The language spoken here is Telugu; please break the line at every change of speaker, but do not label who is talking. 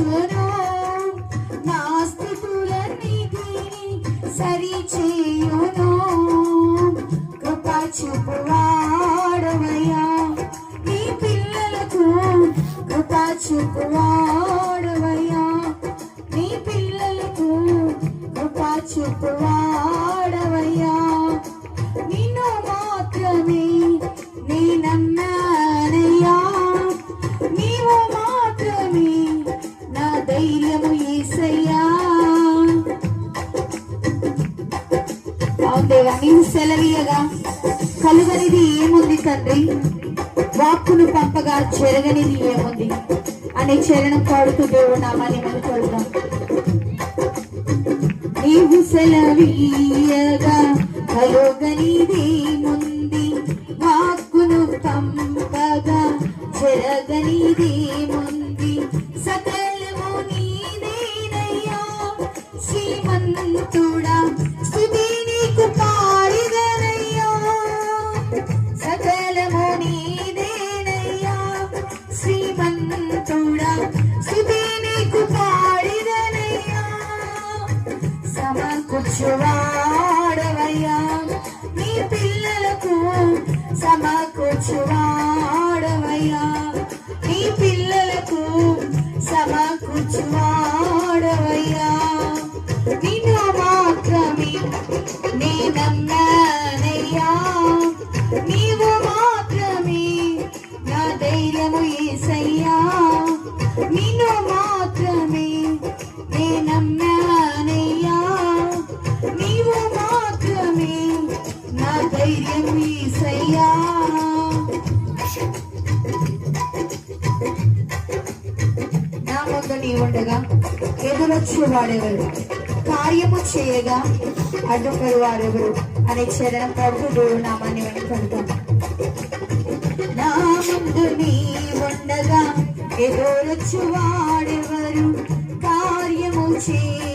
మార్చును, నా స్థితులన్నిటిని సరిచేయును. కృప చూపువాడవయ్యా నీ పిల్లలకు, కృప చూపువాడవయ్యా నీ పిల్లలకు, కృప చూపువాడవయ్యా. నిన్ను మాత్రమే నీ నమ్మానయ్యా, నీవు మాత్రమే నా ధైర్యము యేసయ్యా. దేవా నీవు సెలవీయగా కలుగనిది ఏముంది తండ్రి, వాక్కును పంపగా చెరగనిది ఏముంది అనే చరణం పాడుతూ దేవుడు నామాన్ని మనం కొడతాం. నీవు సెలవీయగా కలుగనిదేముంది, వాక్కును పంపగా చెరగనిదేముంది. సకలము నీదేనయ్యా శ్రీమంతుడా, స్తుతి నీకు పాడిదనయ్యా. సకలము నీదేనయ్యా శ్రీమంతుడా, స్తుతి నీకు పాడిదనయ్యా. సమకూర్చువాడవయ్యా నీ పిల్లలకు, సమకూర్చువాడవయ్యా నీ పిల్లలకు, సమకూర్చువాడవయ్యా. నిన్ను మాత్రమే నే నమ్మానయ్యా, నీవు మాత్రమే నా ధైర్యము యేసయ్యా. నిన్ను మాత్రమే నే నమ్మానయ్యా, నీవు మాత్రమే నా ధైర్యము యేసయ్యా. నా ముందు నీ ఉండగా ఎదురొచ్చు వాడెవరు, కార్యము చేయగా అడ్డుపడు వారెవరు అనే చరణం పడుతూ దేవుడు నామాన్ని వెనుకొంటాం. నా ముందు నీ ఉండగా ఎదురొచ్చు వాడెవరు, కార్యము చేయ